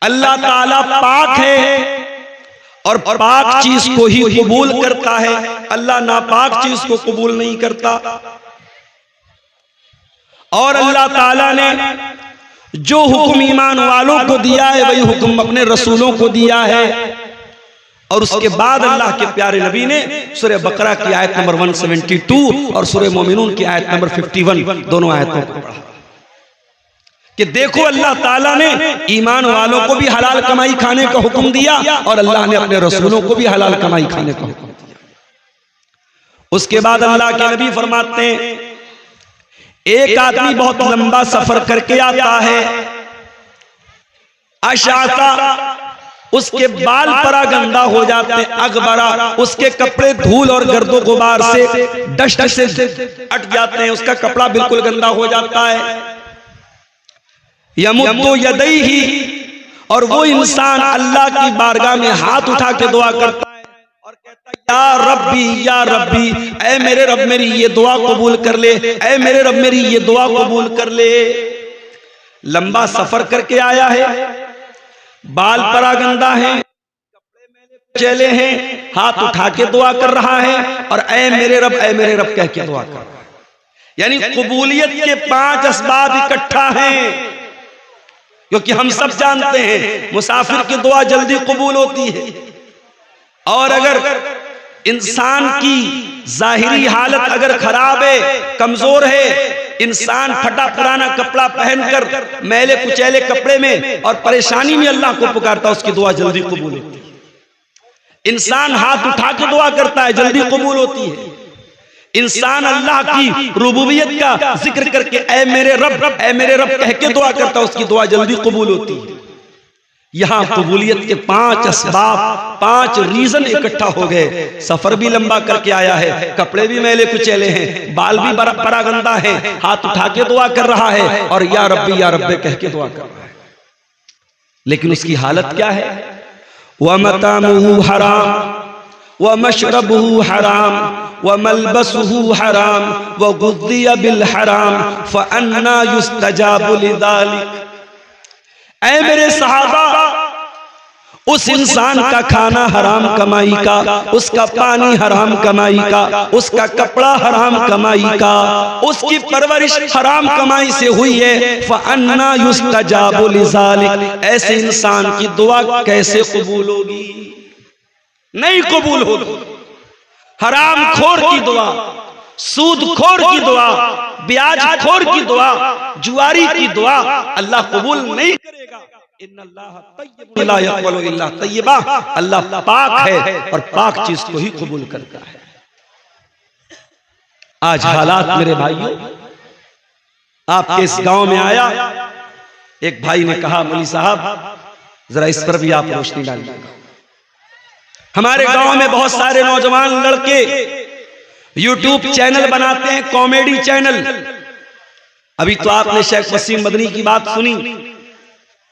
अल्लाह ताला पाक है और पाक चीज को ही कबूल करता है, अल्लाह नापाक चीज को कबूल नहीं करता। और अल्लाह ताला ने जो हुक्म ईमान वालों को दिया है वही हुक्म अपने रसूलों को दिया है। और उसके बाद अल्लाह के प्यारे नबी ने सूरह बकरा की आयत नंबर 172 और सूरह मोमिनून की आयत नंबर 51 दोनों आयतों को पढ़ा कि देखो अल्लाह ताला ने ईमान वालों को भी हलाल कमाई खाने का हुक्म दिया और अल्लाह ने अपने रसूलों को भी हलाल कमाई खाने का हुक्म दिया। उसके बाद अल्लाह के नबी फरमाते हैं एक आदमी बहुत लंबा सफर करके आता है, अशाता उसके बाल परा गंदा हो जाते हैं, अगबरा उसके कपड़े धूल और गर्दो गुबार से डस्ट से अट जाते हैं, उसका कपड़ा बिल्कुल गंदा हो जाता है। यमुद्दु यदैहि और वो इंसान अल्लाह की बारगाह में हाथ उठा के दुआ करता है और कहता है या रब्बी ऐ मेरे रब मेरी ये दुआ कबूल कर ले, ऐ मेरे रब मेरी ये दुआ कबूल कर ले। लंबा सफर करके आया है, बाल परा गंदा है, कपड़े मैले कुचैले हैं, हाथ उठा के दुआ कर रहा है और ऐ मेरे रब कह के दुआ कर रहा है। यानी कबूलियत के 5 असबाब इकट्ठा हैं, क्योंकि हम सब जानते हैं मुसाफिर की दुआ जल्दी कबूल होती है। और अगर इंसान की जाहिरी हालत अगर खराब है, कमजोर है, इंसान फटा पुराना कपड़ा पहनकर मैले कुचैले कपड़े में और परेशानी में अल्लाह को पुकारता है, उसकी दुआ जल्दी कबूल होती है। इंसान हाथ उठा के दुआ करता है, जल्दी कबूल होती है। इंसान अल्लाह की रुबूबियत का जिक्र करके ऐ मेरे रब कह के दुआ करता है, उसकी दुआ जल्दी कबूल होती है। यहां कबूलियत के 5 असबाब, 5 रीजन इकट्ठा हो गए। सफर भी लंबा करके आया है, कपड़े भी मैले कुचैले हैं, बाल भी बड़ा गंदा है, हाथ उठा के दुआ कर रहा है और या रब्बी कह के दुआ कर रहा है। लेकिन उसकी हालत क्या है? व मतामुहु हराम व मशरबुहु हराम व मलबसुहु हराम व गुद्दिया बिल हराम फअन्ना युस्तजाबु लिदालिक। ऐ मेरे सहाबा, उस इंसान का खाना हराम कमाई का, उसका पानी हराम कमाई का, उसका कपड़ा हराम कमाई का, उसकी परवरिश हराम कमाई से हुई है। फअन्ना युस्तजाबु लिदालिक। ऐसे इंसान की दुआ कैसे कबूल होगी? नहीं कबूल होगी। हराम खोर की दुआ, सूद खोर की दुआ, ब्याज खोर की दुआ, जुआरी की दुआ अल्लाह कबूल नहीं करेगा। इन्नल्लाह तय्यबुन ला यक़बलु इल्ला तय्यबा। अल्लाह पाक है और पाक चीज को ही कबूल करता है। आज हालात मेरे भाइयों, आपके इस गांव में आया, एक भाई ने कहा मौलवी साहब जरा इस पर भी आप रोशनी डालिएगा। हमारे गांव में बहुत सारे नौजवान लड़के यूट्यूब चैनल बनाते हैं, कॉमेडी चैनल। अभी तो आपने शेख वसीम मदनी की बात सुनी।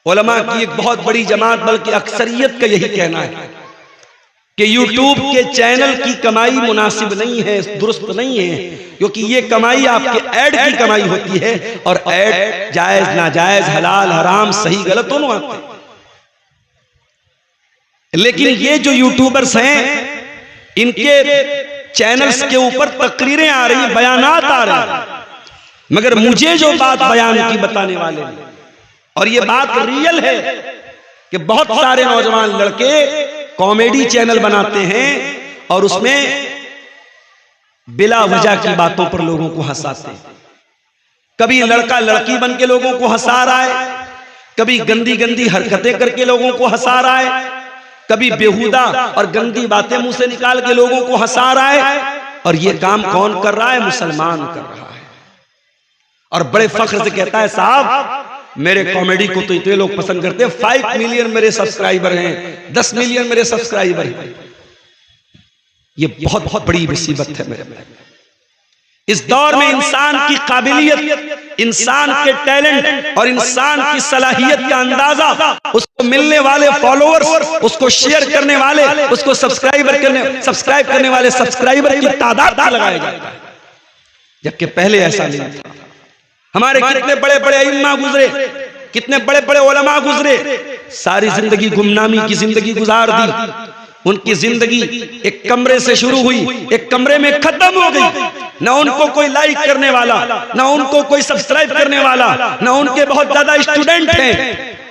उलमा की एक बहुत बड़ी जमात, बल्कि अक्सरियत का यही कहना है कि यूट्यूब के चैनल की कमाई मुनासिब नहीं है, दुरुस्त नहीं है, क्योंकि ये कमाई आपके ऐड की कमाई होती है और ऐड जायज नाजायज, हलाल हराम, सही गलत दोनों आते हैं। लेकिन ये जो यूट्यूबर्स हैं, इनके चैनल्स के ऊपर तकरीरें आ रही, बयानात आ रहे, मगर मुझे जो बात बयान की बताने वाले हैं, और ये बात रियल है कि बहुत सारे नौजवान लड़के कॉमेडी चैनल बनाते हैं और उसमें बिला वजह की बातों पर लोगों को हंसाते हैं। कभी लड़का लड़की बन के लोगों को हंसा रहा है, कभी गंदी गंदी हरकतें करके लोगों को हंसा रहा है, कभी बेहुदा और गंदी बातें मुंह से निकाल के लोगों को हंसा रहा है। और ये काम कौन कर रहा है? मुसलमान कर रहा है। और बड़े फख्र से कहता है साहब मेरे कॉमेडी को तो इतने लोग पसंद करते हैं, 5 मिलियन मेरे सब्सक्राइबर हैं, 10 मिलियन मेरे सब्सक्राइबर हैं। ये बहुत बहुत बड़ी मुसीबत है मेरे भाई। इस दौर में इंसान की काबिलियत, इंसान के टैलेंट और इंसान की सलाहियत का अंदाजा उसको मिलने वाले फॉलोअर्स, उसको शेयर करने वाले, उसको सब्सक्राइब करने वाले सब्सक्राइबर की तादाद पर लगाया जाता है, जबकि पहले ऐसा नहीं था। हमारे कितने बड़े बड़े इमाम गुजरे, कितने बड़े बड़े उलमा गुजरे, सारी जिंदगी गुमनामी की जिंदगी गुजार दी। उनकी जिंदगी एक कमरे से शुरू हुई, एक कमरे में खत्म हो गई। ना उनको कोई लाइक करने वाला, ना उनको कोई सब्सक्राइब करने वाला, ना उनके बहुत ज्यादा स्टूडेंट हैं।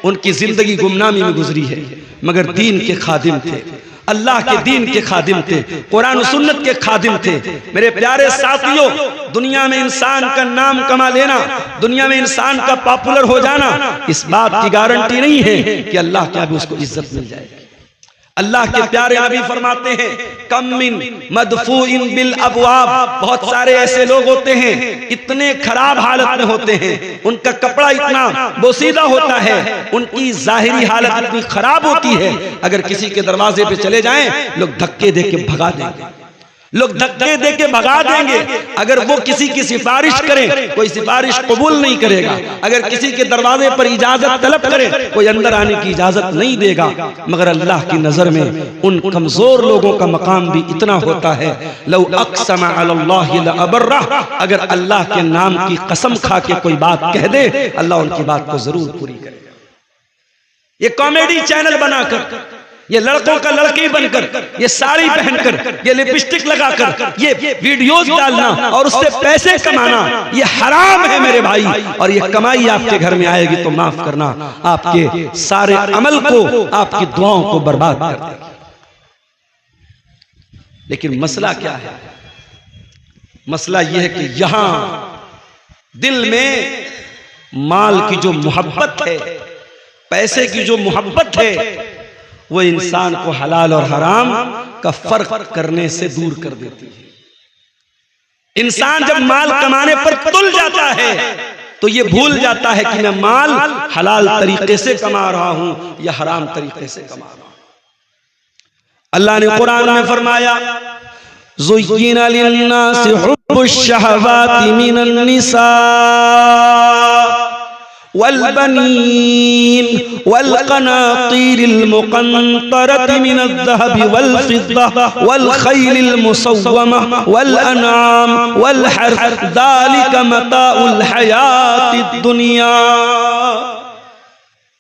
उनकी जिंदगी गुमनामी में गुजरी है, मगर दीन के खादिम थे, अल्लाह के दीन के खादिम थे, कुरान और सुन्नत के खादिम थे। मेरे प्यारे साथियों, दुनिया में इंसान का नाम कमा लेना, दुनिया में इंसान का पॉपुलर हो जाना, इस बात की गारंटी नहीं है कि अल्लाह के आगे उसको इज्जत मिल जाएगी। अल्लाह के प्यारे नबी फरमाते हैं, कम मिन मदफूइन बिल अबवाब, बहुत सारे ऐसे लोग होते हैं इतने खराब हालत में होते हैं, उनका कपड़ा इतना बोसीदा होता है, उनकी जाहिरी हालत इतनी खराब होती है, अगर किसी के दरवाजे पे चले जाएं लोग धक्के दे के भगा देंगे, लोग धक्के दे के भगा देंगे। अगर वो किसी की सिफारिश करें, कोई सिफारिश कबूल नहीं करेगा। अगर किसी के दरवाजे पर इजाजत तलब करें, कोई अंदर आने की इजाजत नहीं देगा। मगर अल्लाह की नजर में उन कमजोर लोगों का मकाम भी इतना होता है, लौ अक़सम अलल्लाहि लअबर्रा, अगर अल्लाह के नाम की कसम खा के कोई बात कह दे, अल्लाह उनकी बात को जरूर पूरी करेगा। ये कॉमेडी चैनल बनाकर, ये लड़कों का लड़की बनकर, ये साड़ी पहनकर, ये लिपस्टिक लगाकर ये वीडियोस डालना और उससे पैसे कमाना, ये हराम है मेरे भाई। और ये कमाई आपके घर में आएगी तो माफ करना, आपके सारे अमल को, आपकी दुआओं को बर्बाद कर देगी। लेकिन मसला क्या है? मसला यह है कि यहां दिल में माल की जो मोहब्बत है, पैसे की जो मोहब्बत है, वो इंसान को हलाल और हराम का फर्क करने से दूर कर देती है। इंसान जब माल कमाने पर तुल जाता है तो ये भूल जाता है कि मैं माल हलाल तरीके से कमा रहा हूं या हराम तरीके से कमा रहा हूं। अल्लाह ने कुरान में फरमाया, ज़ुय्यिना लिन्नासि हुब्बुश शहवाति मिनन निसा वल्बनीन वल्क़नातीरिल मुक़न्तरति मिनज़्ज़हबि वल्फ़िद्दा वल्ख़ैलिल मुसव्वमा वल्अनआम वल्हर्थ ज़ालिका मताउल हयातिद दुनिया।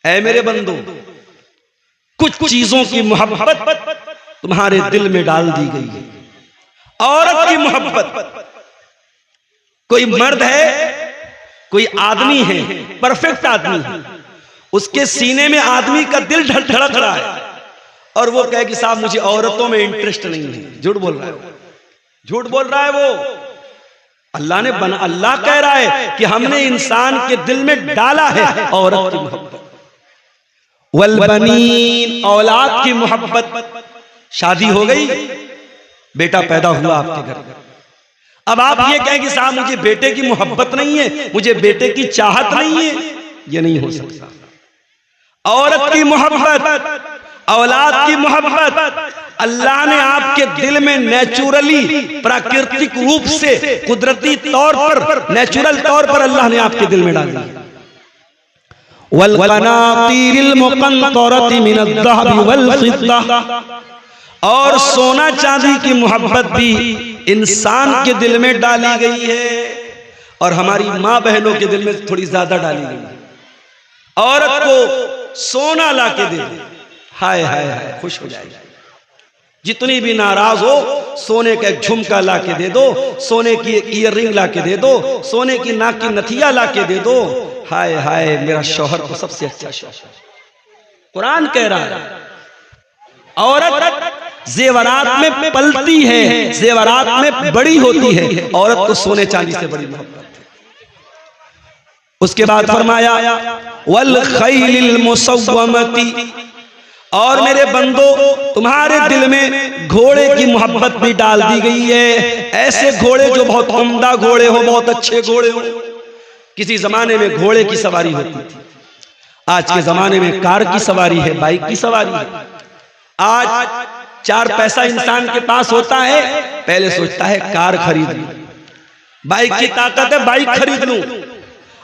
ऐ मेरे बंदो, कुछ चीजों की मोहब्बत तुम्हारे दिल में डाल दी गई है। औरत की मोहब्बत, कोई मर्द है, कोई आदमी है, परफेक्ट आदमी है, उसके सीने में आदमी का दिल धड़क रहा है और वो कहे कि साहब मुझे औरतों में इंटरेस्ट नहीं है। झूठ बोल रहा है वो, झूठ बोल रहा है वो। अल्लाह ने बना, अल्लाह कह रहा है कि हमने इंसान के दिल में डाला है औरत की मोहब्बत। वल्बनीन, औलाद की मोहब्बत। शादी हो गई, बेटा पैदा हुआ आपके घर, अब आप ये कहें कि साहब मुझे बेटे की मोहब्बत नहीं है, मुझे बेटे की चाहत नहीं है, ये नहीं हो सकता। औरत की मोहब्बत, औलाद की मोहब्बत अल्लाह ने आपके दिल में नेचुरली, प्राकृतिक रूप से, कुदरती तौर पर, नेचुरल तौर पर अल्लाह ने आपके दिल में डाली। वल्क़नातीरिल मुक़न्तरति मिनज़्ज़हबि वल्फ़िद्दा, और सोना चांदी की मोहब्बत भी इंसान के दिल में डाली गई है और हमारी माँ बहनों के दिल में थोड़ी ज्यादा डाली गई है। औरत को सोना ला के दे दे, हाय हाय हाय, खुश हो जाएगी। जितनी भी नाराज हो, सोने का एक झुमका ला के दे दो, सोने की ईयर रिंग ला के दे दो, सोने की नाक की नथिया ला के दे दो, हाय हाय मेरा शौहर तो सबसे अच्छा शौहर। कुरान कह रहा है औरत जेवरात में पलती है, जेवरात में बड़ी होती है, औरत को सोने चांदी से बड़ी मोहब्बत है। उसके बाद फरमाया वल खैलिल मुसव्वमति, और मेरे बंदो तुम्हारे दिल में घोड़े की मोहब्बत भी डाल दी गई है। ऐसे घोड़े जो बहुत उम्दा घोड़े हो, बहुत अच्छे घोड़े हो। किसी जमाने में घोड़े की सवारी होती थी, आज के जमाने में कार की सवारी है, बाइक की सवारी है। आज चार पैसा इंसान के पास होता है, पहले सोचता है कार खरीद लूं, बाइक की ताकत है बाइक खरीद लूं,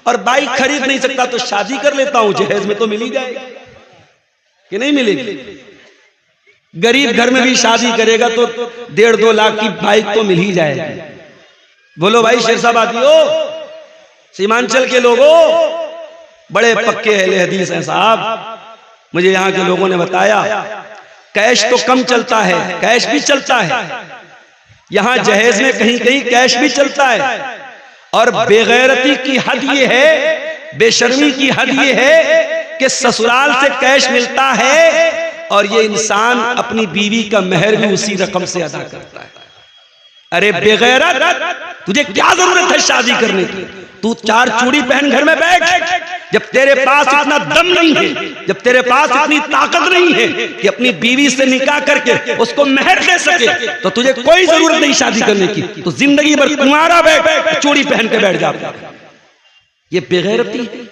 और बाइक खरीद नहीं सकता तो शादी कर लेता हूं, जहेज में तो मिल ही जाएगी कि नहीं मिलेगी। गरीब घर में भी शादी करेगा तो 1.5-2 लाख की बाइक तो मिल ही जाएगी। बोलो भाई शेरशाबादियो, सीमांचल के लोगों, बड़े पक्के अहले हदीस हैं साहब, मुझे यहाँ के लोगों ने बताया कैश तो कम चलता है, कैश भी चलता है, यहाँ जहेज में कहीं कहीं कैश भी चलता है। और बेगैरती की हद ये है, बेशर्मी की हद ये है कि ससुराल से कैश मिलता है और ये इंसान अपनी बीवी का मेहर भी उसी रकम से अदा करता है। अरे बेगैरत, तुझे क्या जरूरत है शादी करने की? तू 4 चूड़ी पहन घर में बैठ। जब तेरे पास इतना दम नहीं है, जब तेरे पास इतनी ताकत नहीं है कि अपनी बीवी से निकाह करके उसको मेहर दे सके, तो तुझे कोई जरूरत नहीं शादी करने की। तो जिंदगी भर कुंवारा बैठ, चूड़ी पहन के बैठ जाता। ये बेगैरती है।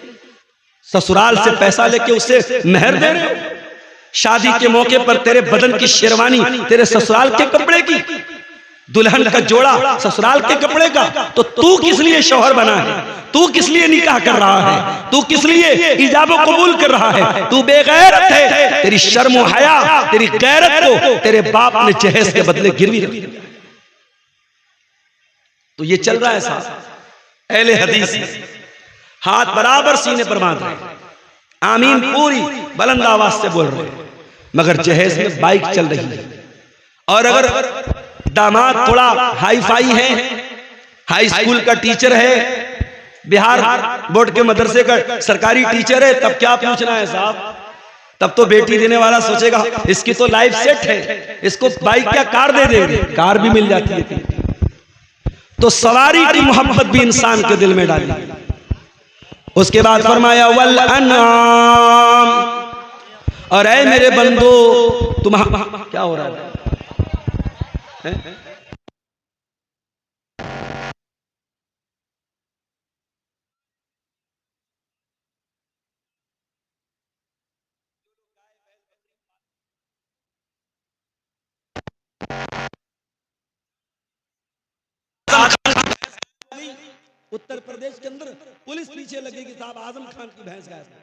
ससुराल से पैसा लेके उससे मेहर दे रहे हो। शादी के मौके पर तेरे बदन की शेरवानी तेरे ससुराल के कपड़े की, दुल्हन का जोड़ा ससुराल के कपड़े का। तो तू किस लिए शौहर बना है? तू किस लिए निकाह कर रहा है? तू किस लिए इजाब कबूल कर रहा है? तू बेगैरत है। तेरी शर्म व हया, तेरी गैरत को तेरे बाप ने जहेज के बदले गिरवी रख दिया। तो ये चल रहा है साहब, अहले हदीस हाथ बराबर सीने पर बांध रहे, आमीन पूरी बुलंद आवाज से बोल रहे, मगर जहेज में बाइक चल रही है। और अगर दामाद थोड़ा हाई फाई है, हाई स्कूल का टीचर है, बिहार बोर्ड के मदरसे का सरकारी टीचर है, तब क्या पूछना है साहब? तब तो बेटी देने वाला सोचेगा इसकी तो लाइफ सेट है, इसको बाइक क्या कार दे देंगे, कार भी मिल जाती है। तो सवारी की मोहब्बत भी इंसान के दिल में डाली। उसके बाद फरमाया वल अनाम, और ऐ मेरे बंदो तुम क्या हो रहा है? उत्तर प्रदेश के अंदर पुलिस पीछे लगेगी साहब, आजम खान की भैंस गायब है।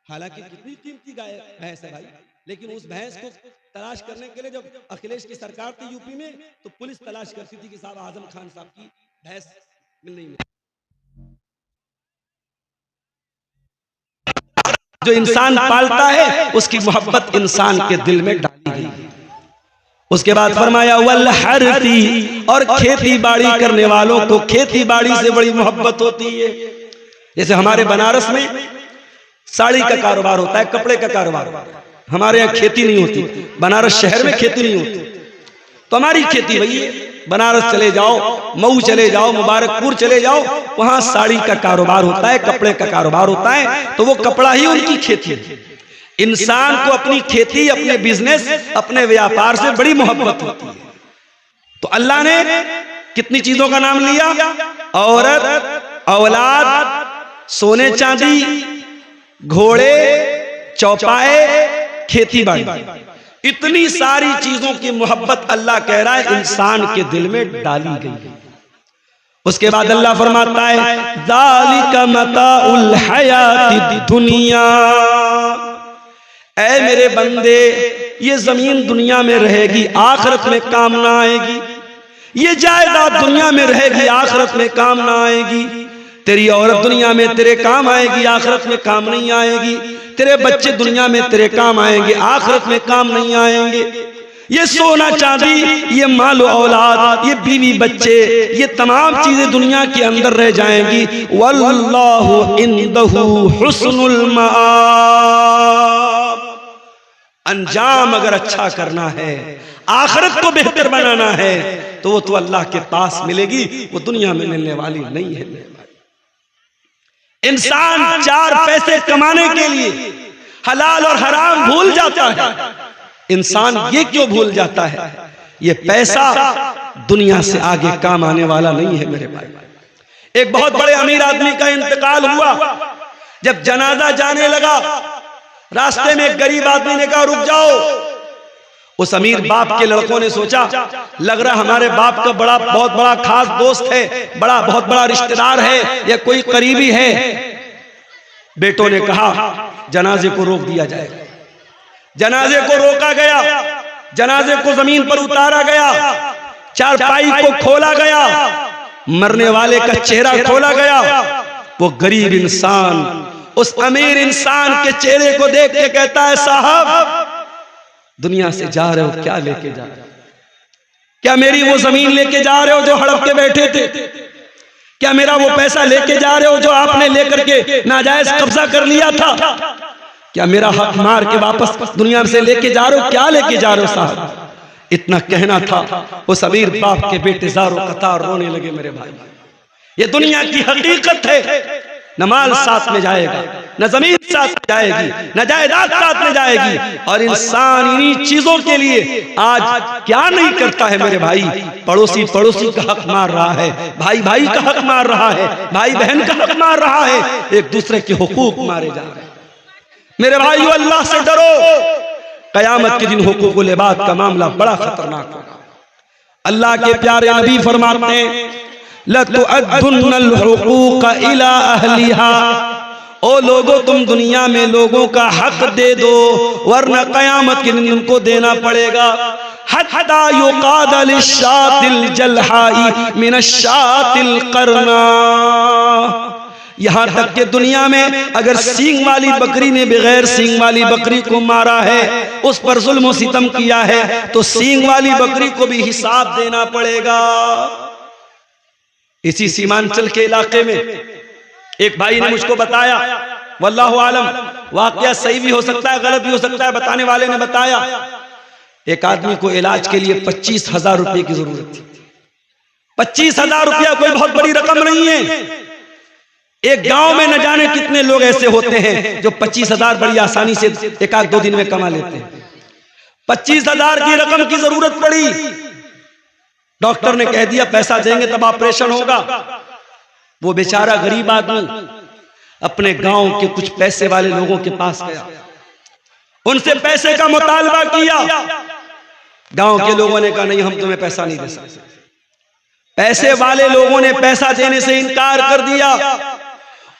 हालांकि कितनी कीमती भैंस है भाई, लेकिन उस भैंस को तलाश करने के लिए जब अखिलेश की सरकार थी यूपी में, तो पुलिस तलाश करती थी कि साहब आजम खान साहब की भैंस मिल नहीं मिली। जो इंसान पालता है उसकी मोहब्बत इंसान के दिल में डाली गई। उसके बाद फरमाया वल हरती, और खेती बाड़ी करने वालों को खेती बाड़ी से बड़ी मोहब्बत होती है। जैसे हमारे बनारस में साड़ी का कारोबार होता है, कपड़े का कारोबार, हमारे यहाँ खेती नहीं होती। बनारस शहर में खेती नहीं होती, तो हमारी खेती वही है। बनारस चले जाओ, मऊ चले जाओ, मुबारकपुर चले जाओ, वहां साड़ी का कारोबार होता है, कपड़े का कारोबार होता है, तो वो कपड़ा ही उनकी खेती है। इंसान को अपनी खेती, अपने बिजनेस, अपने व्यापार से बड़ी मोहब्बत होती है। तो अल्लाह ने कितनी चीजों का नाम लिया? औरत, औलाद, सोने चांदी, घोड़े, चौपाए, खेती बाड़ी, इतनी सारी चीजों की मोहब्बत अल्लाह कह रहा है इंसान के दिल में डाली गई। उसके बाद अल्लाह फरमाता है ज़ालिका मताउल हयातिद दुनिया, ऐ मेरे बंदे ये जमीन दुनिया में रहेगी, आखिरत में काम ना आएगी। ये जायदाद दुनिया में रहेगी, आखिरत में काम ना आएगी। तेरी औरत दुनिया में तेरे काम आएगी, आखिरत में काम नहीं आएगी। तेरे बच्चे दुनिया में तेरे काम आएंगे, आखिरत में काम नहीं आएंगे। ये सोना चांदी, ये माल औलाद, ये बीवी बच्चे, ये तमाम चीजें दुनिया के अंदर रह जाएंगी। वल्लाहु इंदहु हुस्नुल मआब, अंजाम अगर अच्छा करना है, आखिरत को बेहतर बनाना है, तो वो तो अल्लाह के पास मिलेगी, वो दुनिया में मिलने वाली नहीं है। इंसान 4 पैसे कमाने के लिए हलाल और हराम भूल जाता है। इंसान ये क्यों भूल जाता है? ये पैसा दुनिया से आगे काम आने वाला नहीं है मेरे भाई। एक बहुत बड़े अमीर आदमी का इंतकाल हुआ, जब जनाजा जाने लगा, रास्ते में एक गरीब आदमी ने कहा रुक जाओ। उस अमीर बाप के लड़कों ने सोचा लग रहा हमारे बाप का बहुत बड़ा खास दोस्त है, बहुत बड़ा रिश्तेदार है या कोई करीबी है। बेटों ने कहा जनाजे को रोक दिया जाए। जनाजे को रोका गया, जनाजे को जमीन पर उतारा गया, चारपाई को खोला गया, मरने वाले का चेहरा खोला गया। वो गरीब इंसान उस अमीर इंसान के चेहरे को देख के कहता है, साहब दुनिया से जा रहे हो, क्या लेके जा रहे हो? क्या मेरी वो जमीन लेके जा रहे हो जो हड़प के बैठे थे? क्या मेरा वो पैसा लेके जा रहे हो जो आपने लेकर के नाजायज कब्जा कर लिया था? क्या मेरा हक मार के वापस दुनिया से लेके जा रहे हो? क्या लेके जा रहे हो साहब? इतना कहना था, उस अमीर बाप के बेटे ज़ारो कतार रोने लगे। मेरे भाई, ये दुनिया की हकीकत है। न माल साथ में जाएगा, न जमीन साथ में जाएगी, न जायदाद साथ में जाएगी। और इंसान इन्हीं चीजों के लिए आज क्या नहीं करता है मेरे भाई? पड़ोसी पड़ोसी का हक मार रहा है, भाई भाई का हक मार रहा है, भाई बहन का हक मार रहा है, एक दूसरे के हुकूक मारे जा रहे हैं। मेरे भाइयों, अल्लाह से डरो। कयामत के दिन हुकूकुल इबाद का मामला बड़ा खतरनाक होगा। अल्लाह के प्यारे नबी फरमाते हैं, लतुअद्दुन्नल हुकूक इला अहलिहा। ओ लोगों, तुम दुनिया में लोगों का हक दे दो, वरना कयामत के दिन तुमको देना पड़ेगा। हत्ता युकाद लिशातिल जलहाई मिनशातिल करना। यहां तक कि दुनिया में अगर सींग वाली बकरी ने बगैर सींग वाली बकरी को मारा है, उस पर जुल्म सितम किया है, तो सींग वाली बकरी को भी हिसाब देना पड़ेगा। इसी सीमांचल के इलाके में एक भाई ने मुझको बताया, वल्लाहु आलम वाकया सही भी हो सकता है, गलत भी हो सकता है, बताने वाले ने बताया, एक आदमी को इलाज के लिए 25,000 रुपए की जरूरत थी। 25,000 रुपया कोई बहुत बड़ी रकम नहीं है। एक गांव में न जाने कितने लोग ऐसे होते हैं जो 25,000 बड़ी आसानी से एक आध दो दिन में कमा लेते हैं। 25,000 की रकम की जरूरत पड़ी। डॉक्टर ने कह दिया पैसा देंगे तब ऑपरेशन होगा। वो बेचारा गरीब आदमी अपने गांव के कुछ पैसे वाले लोगों के पास गया, उनसे पैसे का मुतालबा किया। गांव के लोगों ने कहा नहीं, हम तुम्हें पैसा नहीं दे सकते। पैसे वाले लोगों ने पैसा देने से इनकार कर दिया।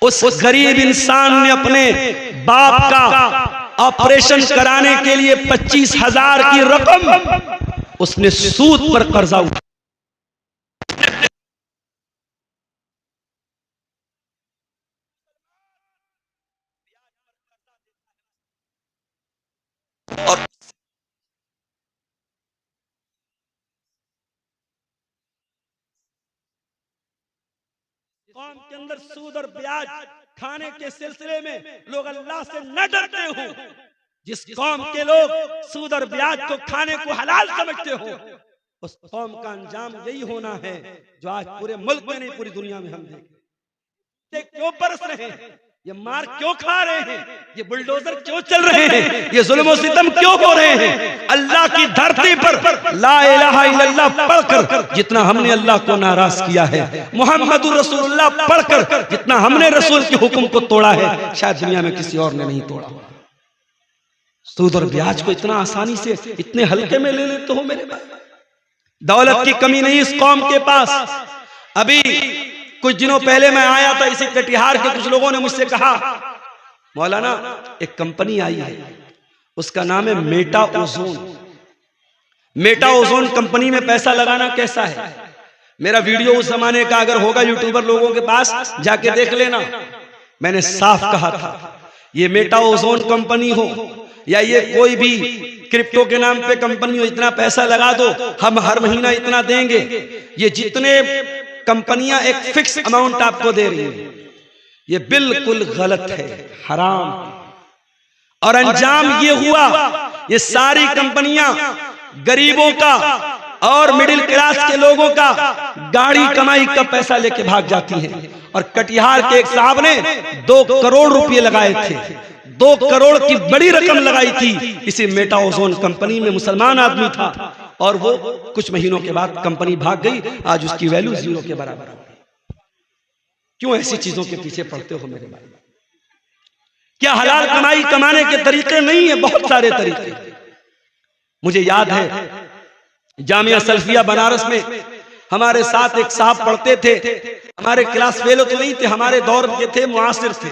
उस गरीब इंसान ने अपने बाप का ऑपरेशन कराने के लिए 25,000 की रकम उसने सूद पर कर्जा उठाया। और कौम के अंदर सूद और ब्याज खाने के सिलसिले में लोग अल्लाह से न डरते हो, जिस कौम के लोग सूद और ब्याज को खाने को हलाल समझते हो, उस कौम का अंजाम यही होना है जो आज पूरे मुल्क में नहीं पूरी दुनिया में हम देखें। क्यों बरस रहे हैं, ये मार क्यों खा रहे हैं, ये बुलडोजर क्यों चल रहे हैं, ये जुल्म और सितम क्यों हो रहे हैं? अल्लाह की धरती पर ला इलाहा इल्लल्लाह पढ़कर जितना हमने अल्लाह को नाराज किया है, मुहम्मदुर रसूलुल्लाह पढ़कर जितना हमने रसूल के हुक्म को तोड़ा है, शायद दुनिया में किसी और ने नहीं तोड़ा। सूद और ब्याज को इतना आसानी से इतने हल्के में ले लेते हो मेरे भाई। दौलत की कमी नहीं इस कौम के पास। अभी कुछ दिनों पहले मैं आया था, इसी कटिहार के कुछ लोगों ने मुझसे कहा, मौलाना एक कंपनी आई है, उसका नाम है Meta ozone. Meta ozone company में पैसा लगाना कैसा है? मेरा वीडियो उस जमाने का अगर होगा यूट्यूबर लोगों के पास जाके देख लेना। मैंने साफ कहा था, ये मेटा ओजोन कंपनी हो या ये कोई भी क्रिप्टो के नाम पे कंपनी हो, इतना पैसा लगा दो, हम हर महीना इतना देंगे। ये जितने कंपनियां एक फिक्स अमाउंट आपको दे रही हैं, ये बिल्कुल गलत है, हराम। और अंजाम ये हुआ, ये सारी कंपनियां गरीबों का और मिडिल क्लास के लोगों का गाड़ी कमाई का पैसा लेके भाग जाती हैं। और कटिहार के एक साहब ने 2 करोड़ रुपए लगाए थे, 2 करोड़ की बड़ी रकम लगाई थी इसी मेटा ओजोन कंपनी में। मुसलमान आदमी था और वो कुछ महीनों के बाद कंपनी भाग गई, आज उसकी वैल्यू 0 के बराबर हो गई। क्यों ऐसी चीजों के पीछे पड़ते हो मेरे भाई? क्या हलाल कमाई कमाने के तरीके नहीं है? बहुत सारे तरीके। मुझे याद है जामिया सल्फिया बनारस में हमारे साथ एक साहब पढ़ते थे, हमारे क्लास फेलो तो नहीं थे, हमारे दौर के थे, मुआसिर थे।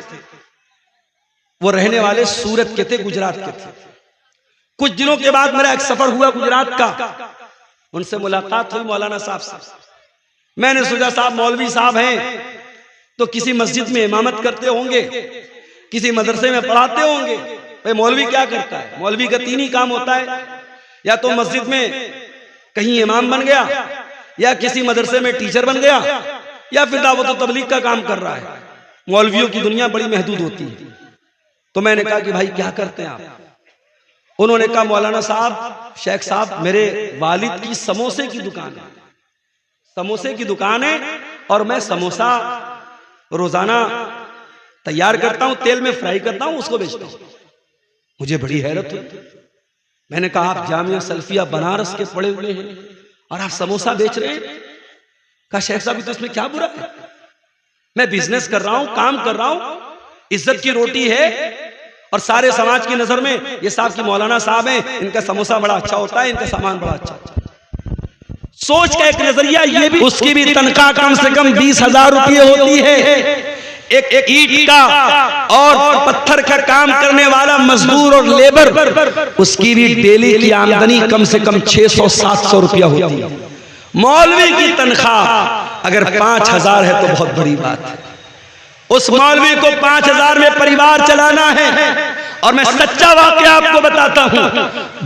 वो रहने वाले सूरत के थे, गुजरात के थे। कुछ दिनों के बाद मेरा एक सफर हुआ गुजरात का, उनसे मुलाकात हुई मौलाना साहब से। मैंने सोचा साहब मौलवी साहब हैं तो किसी मस्जिद में इमामत करते होंगे, किसी मदरसे में पढ़ाते होंगे। भाई मौलवी क्या करता है? मौलवी का 3 ही काम होता है, या तो मस्जिद में कहीं इमाम बन गया, या किसी मदरसे में टीचर बन गया, या फिर दावत व तबलीग का काम कर रहा है। मौलवियों की दुनिया बड़ी महदूद होती है। तो मैंने कहा कि भाई क्या करते हैं आप? उन्होंने कहा मौलाना साहब, शेख साहब, मेरे वालिद की समोसे की दुकान है, समोसे की दुकान है, और मैं समोसा रोजाना तैयार करता हूं, तेल में फ्राई करता हूं, उसको बेचता हूं। मुझे बड़ी हैरत हुई। मैंने कहा आप जामिया सल्फिया बनारस के पढ़े हुए हैं और आप समोसा बेच रहे हैं? कहा शेख साहब तो इसमें क्या बुरा है? मैं बिजनेस कर रहा हूं, काम कर रहा हूं, इज्जत की रोटी है, और सारे समाज की नजर में ये साहब की मौलाना साहब हैं, इनका समोसा बड़ा अच्छा होता है, इनका सामान बड़ा अच्छा होता है। सोच का एक नजरिया ये भी, उसकी भी तनख्वाह कम से कम 20,000 रुपये होती है। एक ईंट का और पत्थर का काम करने वाला मजदूर और लेबर, उसकी भी डेली की आमदनी कम से कम 600-700 रुपया होती है। मौलवी की तनख्वाह अगर 5,000 है तो बहुत बड़ी बात है। उस मौलवी को 5,000 में परिवार चलाना है। और मैं सच्चा वाकया आपको बताता हूं,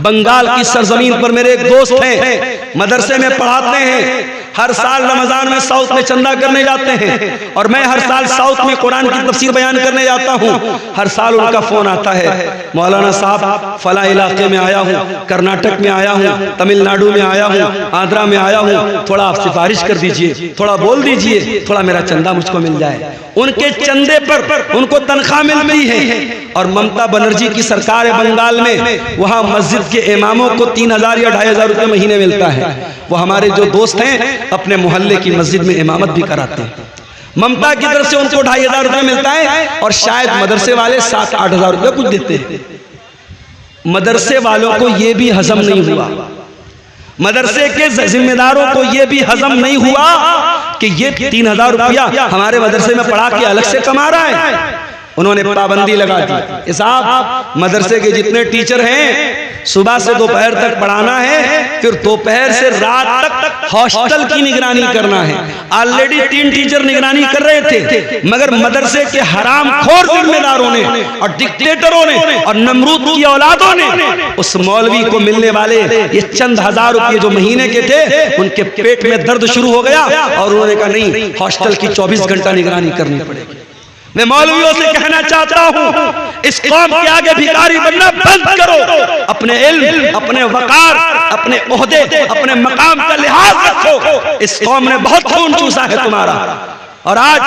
बंगाल की सरजमीन पर मेरे एक दोस्त हैं, मदरसे में पढ़ाते हैं। हर साल रमजान में साउथ में चंदा करने जाते हैं, और मैं हर साल साउथ में कुरान की तफसीर बयान करने जाता हूं। हर साल उनका फोन आता है, मौलाना साहब फला इलाके में आया हूं, कर्नाटक में आया हूं, तमिलनाडु में आया हूं, आंध्रा में आया हूं, थोड़ा आप सिफारिश कर दीजिए, थोड़ा बोल दीजिए, थोड़ा मेरा चंदा मुझको मिल जाए। उनके चंदे पर उनको तनख्वाह मिलती है। और ममता बनर्जी की सरकार है बंगाल में, वहां मस्जिद के इमामों को 3,000 या 2,500 रुपये महीने मिलता है। वो हमारे जो दोस्त हैं अपने मोहल्ले की मस्जिद में इमामत भी कराते हैं। ममता की तरफ से उनको 2,500 रुपये मिलता है, और शायद मदरसे वाले 7-8 हजार रुपये कुछ देते हैं। मदरसे वालों को यह भी हजम नहीं हुआ, मदरसे के जिम्मेदारों को यह भी हजम नहीं हुआ कि ये 3,000 रुपया हमारे मदरसे में पढ़ा के अलग से कमा रहा है। उन्होंने पाबंदी लगा दी, साहब मदरसे के जितने टीचर हैं सुबह से दोपहर तक पढ़ाना है, फिर दोपहर से रात तक हॉस्टल की निगरानी करना है। ऑलरेडी 3 टीचर निगरानी कर रहे थे, मगर मदरसे के हरामखोर जिम्मेदारों ने और डिक्टेटरों ने और नमरूद की औलादों ने उस मौलवी को मिलने वाले ये चंद हजार रुपये जो महीने के थे, उनके पेट में दर्द शुरू हो गया, और उन्होंने कहा नहीं, हॉस्टल की 24 घंटा निगरानी करनी पड़ेगी। मैं मौलवियों से कहना चाहता हूं, इस कौम के आगे भिखारी बनना बंद करो। अपने इल्म, अपने वकार, अपने ओहदे, अपने मकाम का लिहाज रखो। इस कौम ने बहुत खून चूसा है तुम्हारा। और आज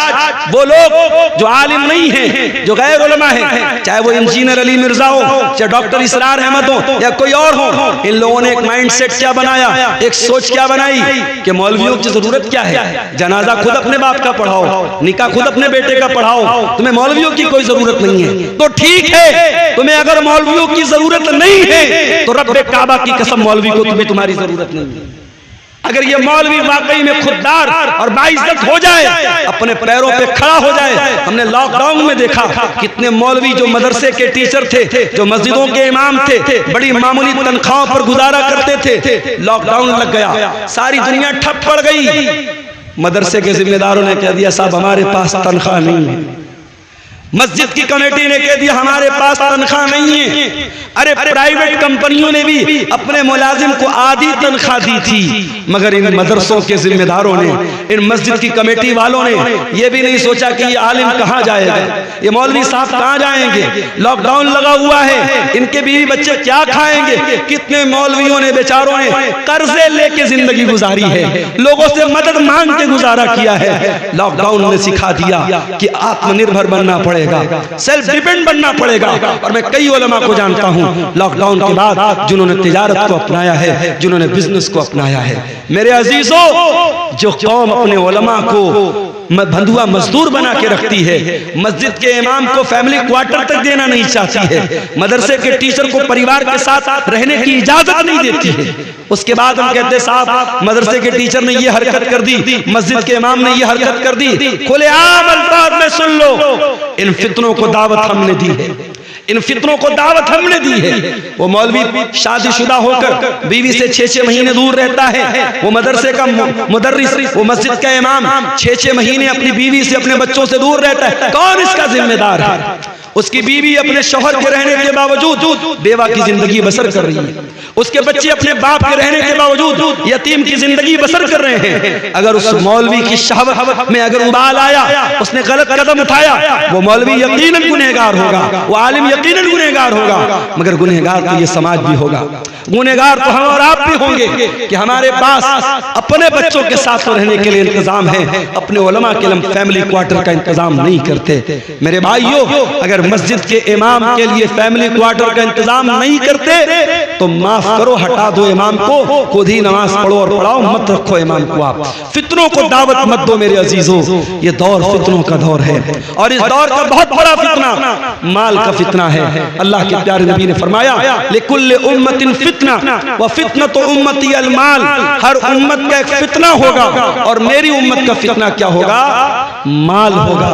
वो लोग जो आलिम नहीं हैं, जो गैर उलमा हैं, चाहे वो इंजीनियर अली मिर्जा हो, चाहे डॉक्टर इसरार अहमद हो, या कोई और हो, इन लोगों ने एक माइंडसेट क्या बनाया, एक सोच क्या बनाई कि मौलवियों की जरूरत क्या है? जनाजा खुद अपने बाप का पढ़ाओ, निकाह खुद अपने बेटे का पढ़ाओ, तुम्हें मौलवियों की कोई जरूरत नहीं है। तो ठीक है, तुम्हें अगर मौलवियों की जरूरत नहीं है तो रब्बे काबा की कसम मौलवी को तुम्हें तुम्हारी जरूरत नहीं है। अगर ये मौलवी वाकई में खुददार और बाइज्जत हो जाए, अपने पैरों पे खड़ा हो जाए। हमने लॉकडाउन में देखा कितने मौलवी जो मदरसे के टीचर थे, जो मस्जिदों के इमाम थे, बड़ी मामूली तनख्वाहों पर गुजारा करते थे। लॉकडाउन लग गया, सारी दुनिया ठप पड़ गई। मदरसे के जिम्मेदारों ने कह दिया साहब हमारे पास तनख्वाह नहीं है। मस्जिद की कमेटी ने कह दिया हमारे पास तनख्वाह नहीं है। अरे प्राइवेट कंपनियों ने भी अपने मुलाजिम को आधी तनख्वाह दी थी, मगर इन मदरसों के जिम्मेदारों ने, इन मस्जिद की कमेटी वालों ने यह भी नहीं सोचा कि ये आलिम कहाँ जाएगा, ये मौलवी साहब कहाँ जाएंगे। लॉकडाउन लगा हुआ है, इनके बीवी बच्चे क्या खाएंगे। कितने मौलवियों ने, बेचारों ने कर्जे लेके जिंदगी गुजारी है, लोगों से मदद मांग के गुजारा किया है। लॉकडाउन ने सिखा दिया कि आत्मनिर्भर बनना पड़ेगा, सेल्फ डिपेंड बनना पड़ेगा। और मैं कई उलमा को जानता हूं लॉकडाउन के बाद जिन्होंने तिजारत को अपनाया है, जिन्होंने बिजनेस को अपनाया है। मेरे अजीजों, जो कौम अपने उलमा को बंधुआ मजदूर बना के रखती है, मस्जिद के इमाम को फैमिली क्वार्टर तक देना नहीं चाहती है, मदरसे के टीचर को परिवार के साथ रहने की इजाजत नहीं देती है, उसके बाद हम कहते साहब मदरसे के टीचर ने ये हरकत कर दी, मस्जिद के इमाम ने ये हरकत कर दी। खुलेआम अल्फाज में सुन लो, इन फितनों को दावत हमने दी है, इन फितनों को दावत हमने दी है। वो मौलवी शादीशुदा होकर बीवी से 6-6 महीने दूर रहता है, वो मदरसे का मुदर्रिस, वो मस्जिद का इमाम 6-6 महीने अपनी बीवी से, अपने बच्चों से दूर रहता है। कौन इसका जिम्मेदार है? उसकी बीवी अपने शौहर के रहने के बावजूद बेवा की जिंदगी बसर कर रही है, उसके बच्चे अपने बाप के रहने के बावजूद यतीम की जिंदगी बसर कर रहे हैं। अगर उस मौलवी की शहवत में अगर उबाल आया, उसने गलत कदम उठाया, वो मौलवी यकीनन गुनहगार होगा, वो आलिम यकीनन गुनहगार होगा, मगर गुनहगार तो ये समाज भी होगा, गुनहगार तो हम और आप भी होंगे कि हमारे पास अपने बच्चों के साथ रहने के लिए इंतजाम है, अपने उलमा के लिए फैमिली क्वार्टर का इंतजाम नहीं करते। मेरे भाइयों, अगर मस्जिद के इमाम के लिए फैमिली क्वार्टर का इंतजाम नहीं करते तो माफ करो, हटा दो इमाम को, खुद ही नमाज पढ़ो और पढ़ाओ, मत रखो इमाम को। आप फितनों को दावत मत दो मेरे अजीजों, ये दौर फितनों का दौर है और इस दौर का बहुत बड़ा फितना माल का फितना है। अल्लाह के प्यारे नबी ने फरमाया, लिकुल्लि उम्मतिन फितना व फितनतु उम्मती अल माल, हर उम्मत का एक फितना होगा और मेरी उम्मत का फितना क्या होगा? माल होगा।